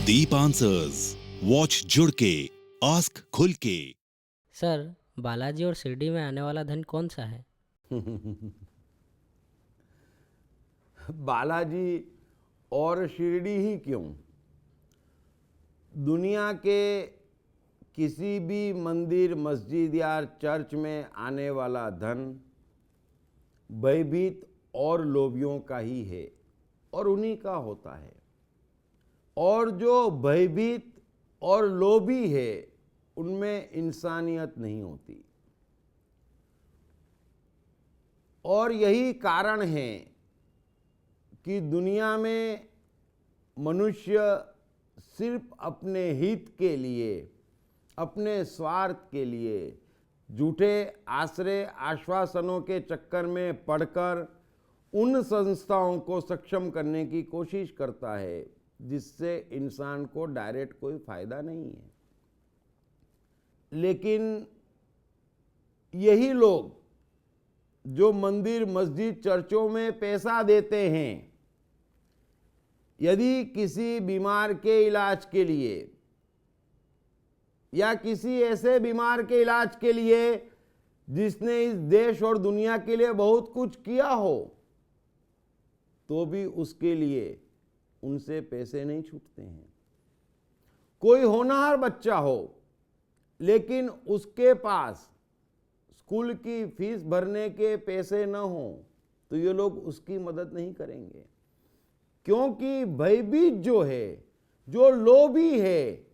Deep answers, watch जुड़ के, ask खुल के। सर, बालाजी और शिरडी में आने वाला धन कौन सा है? बालाजी और शिरडी ही क्यों, दुनिया के किसी भी मंदिर, मस्जिद या चर्च में आने वाला धन भयभीत और लोभियों का ही है और उन्हीं का होता है। और जो भयभीत और लोभी है उनमें इंसानियत नहीं होती। और यही कारण है कि दुनिया में मनुष्य सिर्फ अपने हित के लिए, अपने स्वार्थ के लिए झूठे आश्रय आश्वासनों के चक्कर में पड़कर उन संस्थाओं को सक्षम करने की कोशिश करता है जिससे इंसान को डायरेक्ट कोई फायदा नहीं है। लेकिन यही लोग जो मंदिर, मस्जिद, चर्चों में पैसा देते हैं, यदि किसी बीमार के इलाज के लिए या किसी ऐसे बीमार के इलाज के लिए जिसने इस देश और दुनिया के लिए बहुत कुछ किया हो, तो भी उसके लिए उनसे पैसे नहीं छूटते हैं। कोई होनहार बच्चा हो लेकिन उसके पास स्कूल की फीस भरने के पैसे न हो, तो ये लोग उसकी मदद नहीं करेंगे। क्योंकि भयभीत जो है, जो लोभी है,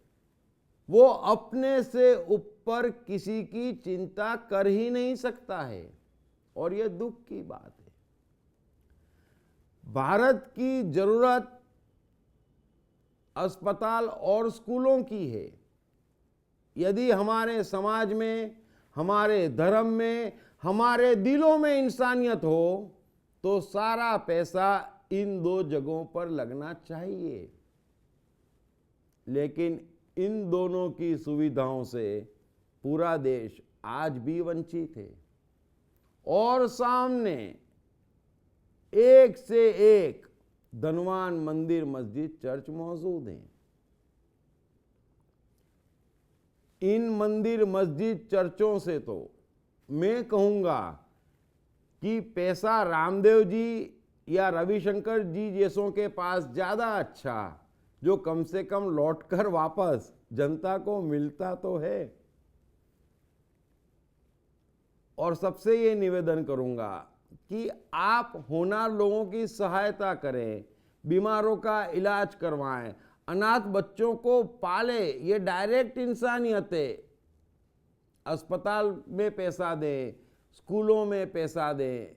वो अपने से ऊपर किसी की चिंता कर ही नहीं सकता है। और ये दुख की बात है। भारत की जरूरत अस्पताल और स्कूलों की है। यदि हमारे समाज में, हमारे धर्म में, हमारे दिलों में इंसानियत हो तो सारा पैसा इन दो जगहों पर लगना चाहिए। लेकिन इन दोनों की सुविधाओं से पूरा देश आज भी वंचित है और सामने एक से एक धनवान मंदिर, मस्जिद, चर्च मौजूद हैं। इन मंदिर, मस्जिद, चर्चों से तो मैं कहूँगा कि पैसा रामदेव जी या रविशंकर जी जैसों के पास ज़्यादा अच्छा, जो कम से कम लौटकर वापस जनता को मिलता तो है। और सबसे ये निवेदन करूँगा कि आप होनहार लोगों की सहायता करें, बीमारों का इलाज करवाएं, अनाथ बच्चों को पाले, ये डायरेक्ट इंसानियत है। अस्पताल में पैसा दें, स्कूलों में पैसा दें,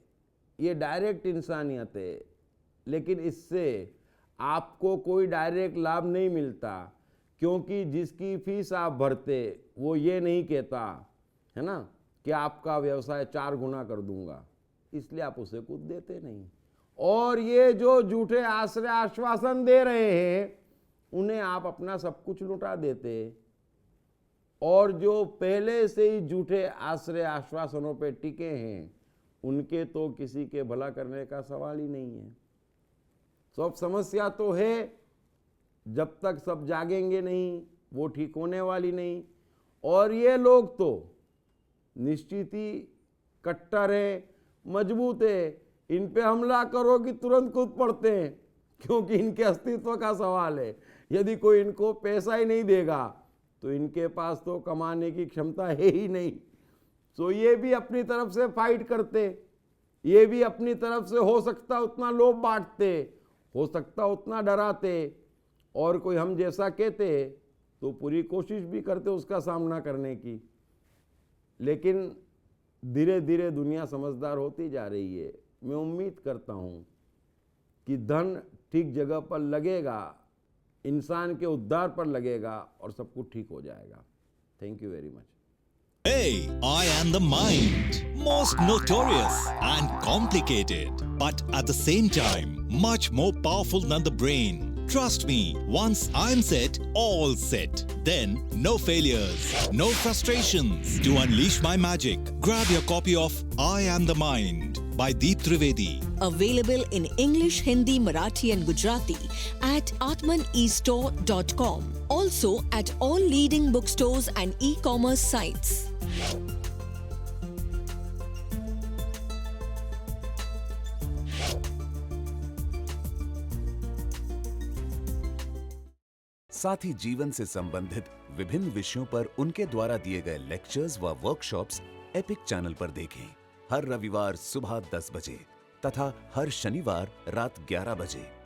ये डायरेक्ट इंसानियत है। लेकिन इससे आपको कोई डायरेक्ट लाभ नहीं मिलता, क्योंकि जिसकी फीस आप भरते वो ये नहीं कहता है ना कि आपका व्यवसाय 4 गुना कर दूंगा, इसलिए आप उसे कुछ देते नहीं। और ये जो झूठे आश्रय आश्वासन दे रहे हैं उन्हें आप अपना सब कुछ लुटा देते। और जो पहले से ही झूठे आश्रय आश्वासनों पे टिके हैं उनके तो किसी के भला करने का सवाल ही नहीं है। सब समस्या तो है, जब तक सब जागेंगे नहीं वो ठीक होने वाली नहीं। और ये लोग तो निश्चित ही कट्टर है, मजबूत है। इन पे हमला करो कि तुरंत कूद पड़ते हैं, क्योंकि इनके अस्तित्व का सवाल है। यदि कोई इनको पैसा ही नहीं देगा तो इनके पास तो कमाने की क्षमता है ही नहीं। तो ये भी अपनी तरफ से फाइट करते, ये भी अपनी तरफ से हो सकता उतना लोभ बांटते, हो सकता उतना डराते, और कोई हम जैसा कहते तो पूरी कोशिश भी करते उसका सामना करने की। लेकिन धीरे धीरे दुनिया समझदार होती जा रही है। मैं उम्मीद करता हूँ कि धन ठीक जगह पर लगेगा, इंसान के उद्धार पर लगेगा और सब कुछ ठीक हो जाएगा। Thank you very much. Hey, I am the mind. Most notorious and complicated, but at the same time, much more powerful than the brain. Trust me, once I'm set, all set. Then, no failures, no frustrations. To unleash my magic, grab your copy of I Am the Mind by Deep Trivedi. Available in English, Hindi, Marathi and Gujarati at atmanestore.com. Also at all leading bookstores and e-commerce sites. साथ ही जीवन से संबंधित विभिन्न विषयों पर उनके द्वारा दिए गए लेक्चर्स व वर्कशॉप्स एपिक चैनल पर देखें। हर रविवार सुबह 10 बजे तथा हर शनिवार रात 11 बजे।